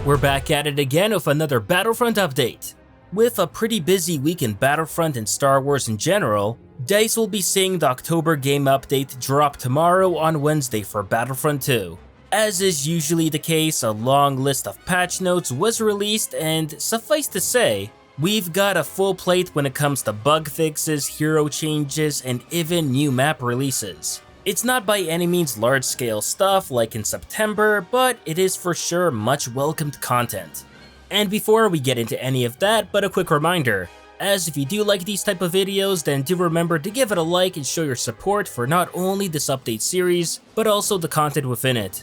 We're back at it again with another Battlefront update. With a pretty busy week in Battlefront and Star Wars in general, DICE will be seeing the October game update drop tomorrow on Wednesday for Battlefront 2. As is usually the case, a long list of patch notes was released, and suffice to say, we've got a full plate when it comes to bug fixes, hero changes, and even new map releases. It's not by any means large-scale stuff like in September, but it is for sure much welcomed content. And before we get into any of that, but a quick reminder, as if you do like these type of videos, then do remember to give it a like and show your support for not only this update series, but also the content within it.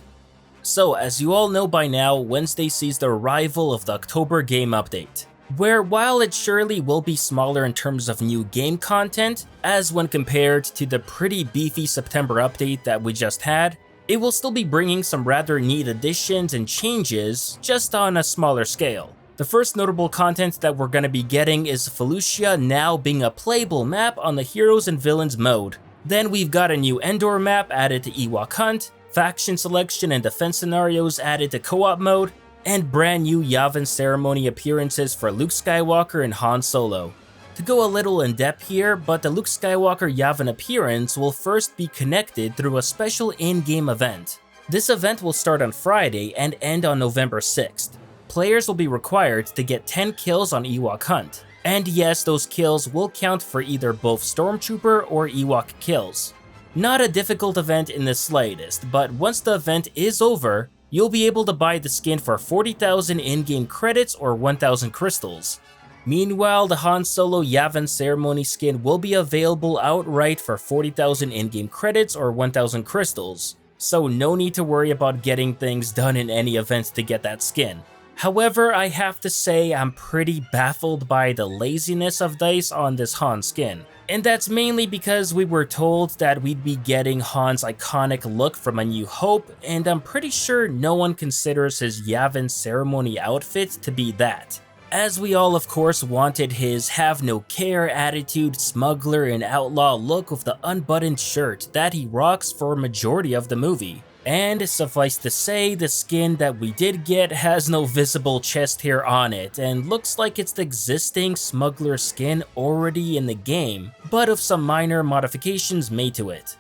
So as you all know by now, Wednesday sees the arrival of the October game update, where while it surely will be smaller in terms of new game content, as when compared to the pretty beefy September update that we just had, it will still be bringing some rather neat additions and changes, just on a smaller scale. The first notable content that we're going to be getting is Felucia now being a playable map on the Heroes and Villains mode. Then we've got a new Endor map added to Ewok Hunt, faction selection and defense scenarios added to co-op mode, and brand new Yavin ceremony appearances for Luke Skywalker and Han Solo. To go a little in depth here, but the Luke Skywalker Yavin appearance will first be connected through a special in-game event. This event will start on Friday and end on November 6th. Players will be required to get 10 kills on Ewok Hunt. And yes, those kills will count for either both Stormtrooper or Ewok kills. Not a difficult event in the slightest, but once the event is over, you'll be able to buy the skin for 40,000 in-game credits or 1,000 crystals. Meanwhile, the Han Solo Yavin ceremony skin will be available outright for 40,000 in-game credits or 1,000 crystals, so no need to worry about getting things done in any event to get that skin. However, I have to say I'm pretty baffled by the laziness of DICE on this Han skin. And that's mainly because we were told that we'd be getting Han's iconic look from A New Hope, and I'm pretty sure no one considers his Yavin ceremony outfit to be that. As we all of course wanted his have no care attitude, smuggler and outlaw look with the unbuttoned shirt that he rocks for a majority of the movie. And suffice to say, the skin that we did get has no visible chest hair on it and looks like it's the existing smuggler skin already in the game, but with some minor modifications made to it.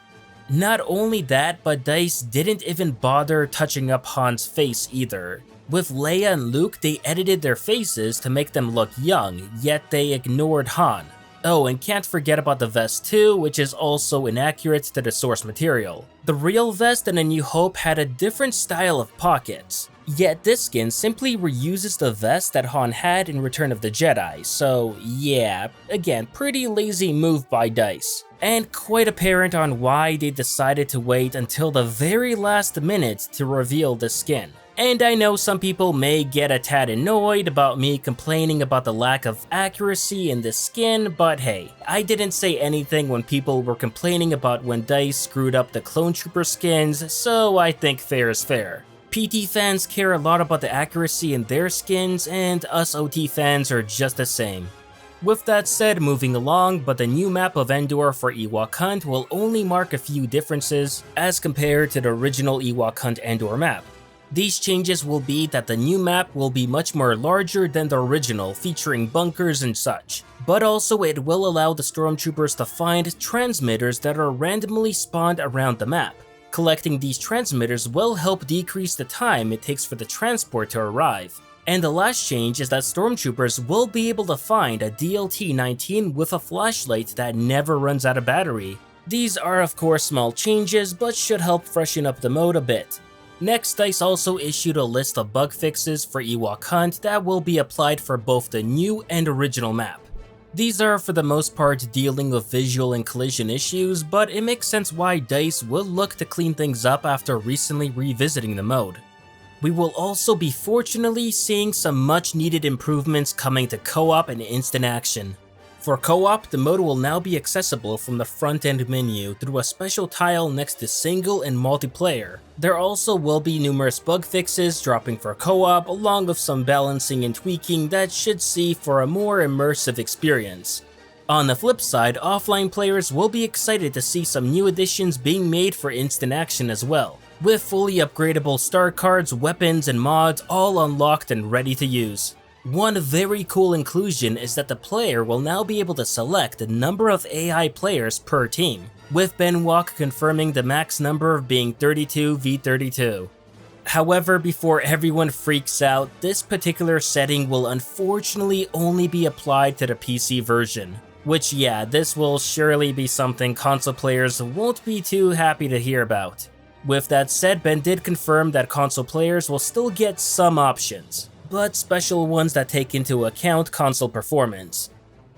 Not only that, but DICE didn't even bother touching up Han's face either. With Leia and Luke, they edited their faces to make them look young, yet they ignored Han. Oh, and can't forget about the vest too, which is also inaccurate to the source material. The real vest in A New Hope had a different style of pockets, yet this skin simply reuses the vest that Han had in Return of the Jedi, so yeah, again, pretty lazy move by DICE. And quite apparent on why they decided to wait until the very last minute to reveal the skin. And I know some people may get a tad annoyed about me complaining about the lack of accuracy in this skin, but hey, I didn't say anything when people were complaining about when DICE screwed up the Clone Trooper skins, so I think fair is fair. PT fans care a lot about the accuracy in their skins, and us OT fans are just the same. With that said, moving along, but the new map of Endor for Ewok Hunt will only mark a few differences as compared to the original Ewok Hunt Endor map. These changes will be that the new map will be much more larger than the original, featuring bunkers and such, but also it will allow the stormtroopers to find transmitters that are randomly spawned around the map. Collecting these transmitters will help decrease the time it takes for the transport to arrive. And the last change is that stormtroopers will be able to find a DLT-19 with a flashlight that never runs out of battery. These are of course small changes, but should help freshen up the mode a bit. Next, DICE also issued a list of bug fixes for Ewok Hunt that will be applied for both the new and original map. These are for the most part dealing with visual and collision issues, but it makes sense why DICE will look to clean things up after recently revisiting the mode. We will also be fortunately seeing some much needed improvements coming to co-op and instant action. For co-op, the mode will now be accessible from the front-end menu through a special tile next to single and multiplayer. There also will be numerous bug fixes dropping for co-op, along with some balancing and tweaking that should see for a more immersive experience. On the flip side, offline players will be excited to see some new additions being made for instant action as well. with fully upgradable star cards, weapons, and mods all unlocked and ready to use. One very cool inclusion is that the player will now be able to select the number of AI players per team, with Ben Walke confirming the max number of being 32 v 32. However, before everyone freaks out, this particular setting will unfortunately only be applied to the PC version. Which, yeah, this will surely be something console players won't be too happy to hear about. With that said, Ben did confirm that console players will still get some options, but special ones that take into account console performance.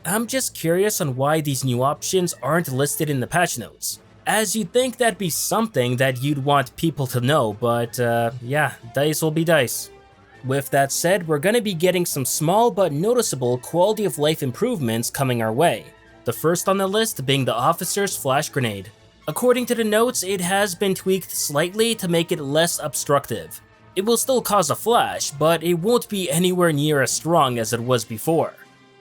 I'm just curious on why these new options aren't listed in the patch notes, as you'd think that'd be something that you'd want people to know, but yeah, dice will be dice. With that said, we're gonna be getting some small but noticeable quality of life improvements coming our way. The first on the list being the officer's flash grenade. According to the notes, it has been tweaked slightly to make it less obstructive. It will still cause a flash, but it won't be anywhere near as strong as it was before.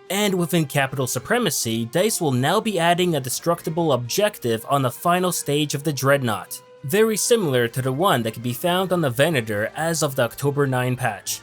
And within Capital Supremacy, DICE will now be adding a destructible objective on the final stage of the Dreadnought, very similar to the one that can be found on the Venator as of the October 9 patch.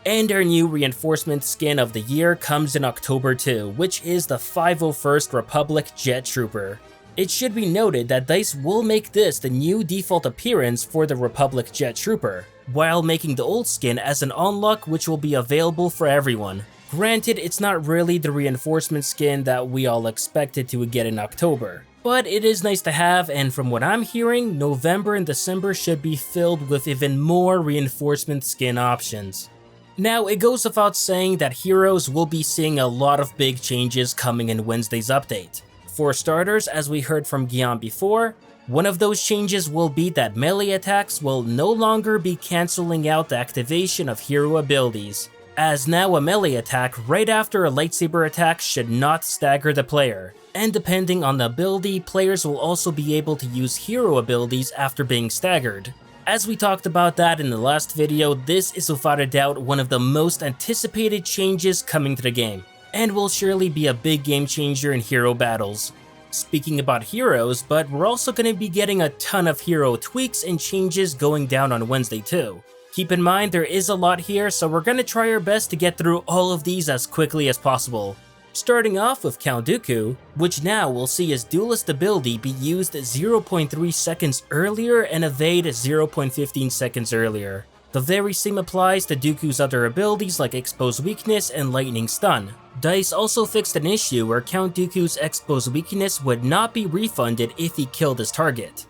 And our new reinforcement skin of the year comes in October 2, which is the 501st Republic Jet Trooper. It should be noted that DICE will make this the new default appearance for the Republic Jet Trooper, while making the old skin as an unlock which will be available for everyone. Granted, it's not really the reinforcement skin that we all expected to get in October, but it is nice to have, and from what I'm hearing, November and December should be filled with even more reinforcement skin options. Now, it goes without saying that heroes will be seeing a lot of big changes coming in Wednesday's update. For starters, as we heard from Guillaume before, one of those changes will be that melee attacks will no longer be cancelling out the activation of hero abilities, as now a melee attack right after a lightsaber attack should not stagger the player, and depending on the ability, players will also be able to use hero abilities after being staggered. As we talked about that in the last video, this is without a doubt one of the most anticipated changes coming to the game, and will surely be a big game changer in hero battles. Speaking about heroes, but we're also going to be getting a ton of hero tweaks and changes going down on Wednesday too. Keep in mind there is a lot here, so we're going to try our best to get through all of these as quickly as possible. Starting off with Count Dooku, which now will see his duelist ability be used 0.3 seconds earlier and evade 0.15 seconds earlier. The very same applies to Dooku's other abilities like Expose Weakness and Lightning Stun. DICE also fixed an issue where Count Dooku's Expose Weakness would not be refunded if he killed his target.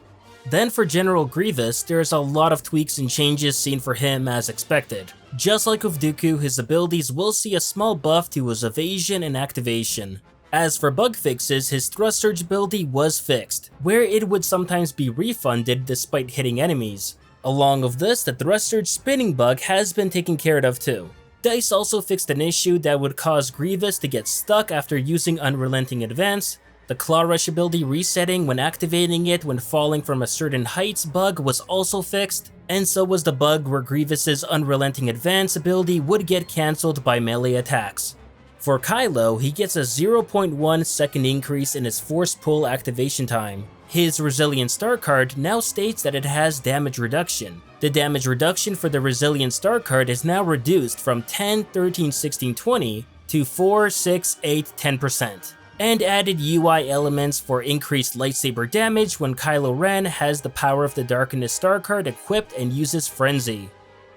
Then for General Grievous, there's a lot of tweaks and changes seen for him as expected. Just like with Dooku, his abilities will see a small buff to his evasion and activation. As for bug fixes, his Thrust Surge ability was fixed, where it would sometimes be refunded despite hitting enemies. Along with this, the Thrust Surge spinning bug has been taken care of too. DICE also fixed an issue that would cause Grievous to get stuck after using Unrelenting Advance. The Claw Rush ability resetting when activating it when falling from a certain heights bug was also fixed, and so was the bug where Grievous's Unrelenting Advance ability would get cancelled by melee attacks. For Kylo, he gets a 0.1 second increase in his Force Pull activation time. His Resilient Star card now states that it has damage reduction. The damage reduction for the Resilient Star card is now reduced from 10, 13, 16, 20 to 4, 6, 8, 10%. And added UI elements for increased lightsaber damage when Kylo Ren has the Power of the Darkness Star card equipped and uses Frenzy.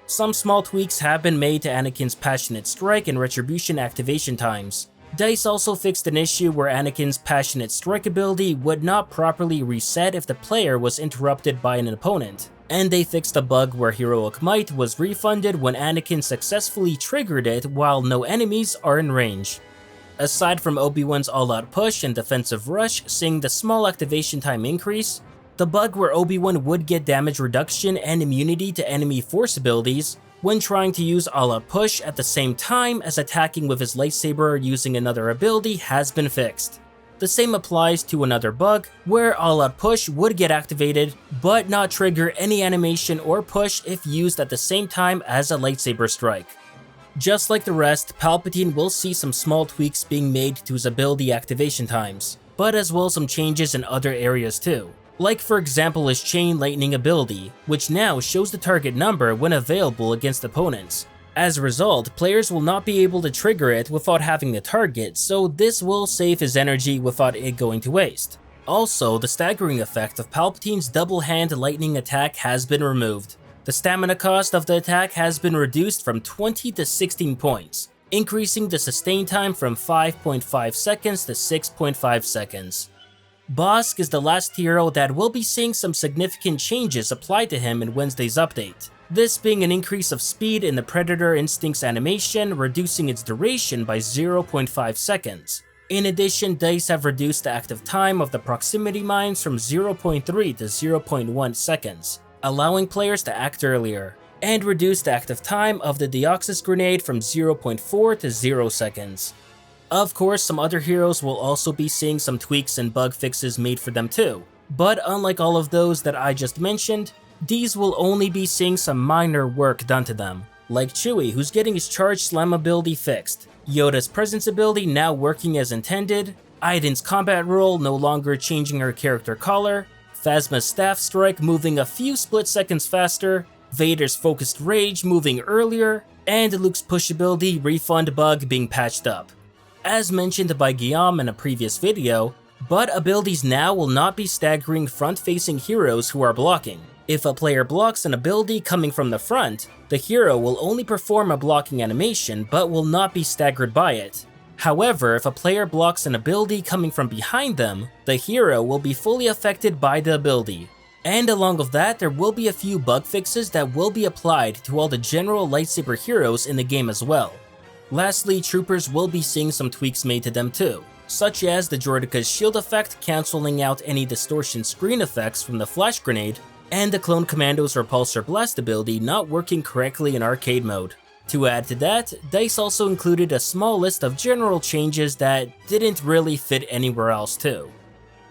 Some small tweaks have been made to Anakin's Passionate Strike and Retribution activation times. DICE also fixed an issue where Anakin's Passionate Strike ability would not properly reset if the player was interrupted by an opponent, and they fixed a bug where Heroic Might was refunded when Anakin successfully triggered it while no enemies are in range. Aside from Obi-Wan's all-out push and defensive rush seeing the small activation time increase, the bug where Obi-Wan would get damage reduction and immunity to enemy force abilities when trying to use all-out push at the same time as attacking with his lightsaber using another ability has been fixed. The same applies to another bug where all-out push would get activated but not trigger any animation or push if used at the same time as a lightsaber strike. Just like the rest, Palpatine will see some small tweaks being made to his ability activation times, but as well some changes in other areas too. like for example his Chain Lightning ability, which now shows the target number when available against opponents. As a result, players will not be able to trigger it without having the target, so this will save his energy without it going to waste. Also, the staggering effect of Palpatine's double-hand lightning attack has been removed. The stamina cost of the attack has been reduced from 20 to 16 points, increasing the sustain time from 5.5 seconds to 6.5 seconds. Bossk is the last hero that will be seeing some significant changes applied to him in Wednesday's update. This being an increase of speed in the Predator Instincts animation, reducing its duration by 0.5 seconds. In addition, DICE have reduced the active time of the proximity mines from 0.3 to 0.1 seconds, allowing players to act earlier, and reduced the active time of the Deoxys grenade from 0.4 to 0 seconds. Of course, some other heroes will also be seeing some tweaks and bug fixes made for them too, but unlike all of those that I just mentioned, these will only be seeing some minor work done to them, like Chewie, who's getting his Charge Slam ability fixed, Yoda's Presence ability now working as intended, Iden's combat roll no longer changing her character color, Phasma's Staff Strike moving a few split seconds faster, Vader's Focused Rage moving earlier, and Luke's push ability refund bug being patched up. As mentioned by Guillaume in a previous video, but abilities now will not be staggering front-facing heroes who are blocking. If a player blocks an ability coming from the front, the hero will only perform a blocking animation but will not be staggered by it. However, if a player blocks an ability coming from behind them, the hero will be fully affected by the ability. And along with that, there will be a few bug fixes that will be applied to all the general lightsaber heroes in the game as well. Lastly, troopers will be seeing some tweaks made to them too, such as the Droideca's shield effect cancelling out any distortion screen effects from the flash grenade, and the Clone Commando's Repulsor Blast ability not working correctly in arcade mode. To add to that, DICE also included a small list of general changes that didn't really fit anywhere else too.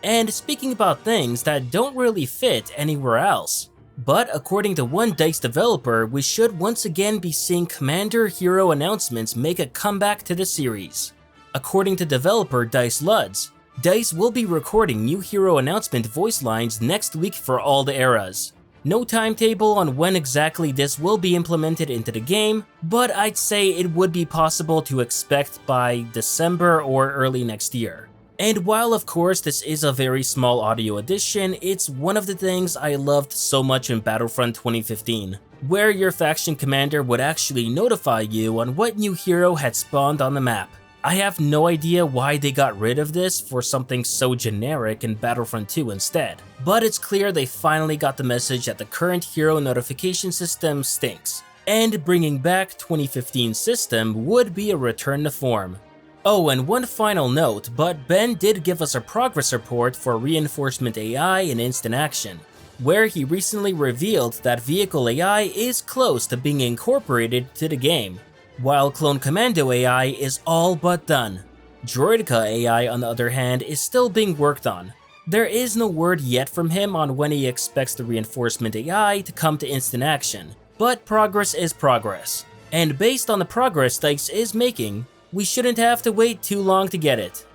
And speaking about things that don't really fit anywhere else, but according to one DICE developer, we should once again be seeing Commander hero announcements make a comeback to the series. According to developer Dice Luds, DICE will be recording new hero announcement voice lines next week for all the eras. No timetable on when exactly this will be implemented into the game, but I'd say it would be possible to expect by December or early next year. And while of course this is a very small audio addition, it's one of the things I loved so much in Battlefront 2015, where your faction commander would actually notify you on what new hero had spawned on the map. I have no idea why they got rid of this for something so generic in Battlefront 2 instead, but it's clear they finally got the message that the current hero notification system stinks, and bringing back 2015's system would be a return to form. Oh, and one final note, but Ben did give us a progress report for Reinforcement AI in Instant Action, where he recently revealed that Vehicle AI is close to being incorporated to the game, while Clone Commando AI is all but done. Droideka AI, on the other hand, is still being worked on. There is no word yet from him on when he expects the Reinforcement AI to come to Instant Action, but progress is progress. And based on the progress DICE is making, we shouldn't have to wait too long to get it.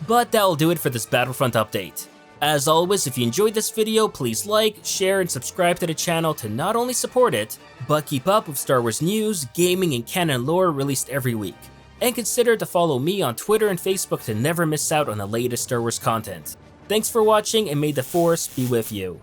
But that'll do it for this Battlefront update. As always, if you enjoyed this video, please like, share, and subscribe to the channel to not only support it, but keep up with Star Wars news, gaming, and canon lore released every week. And consider to follow me on Twitter and Facebook to never miss out on the latest Star Wars content. Thanks for watching, and may the Force be with you.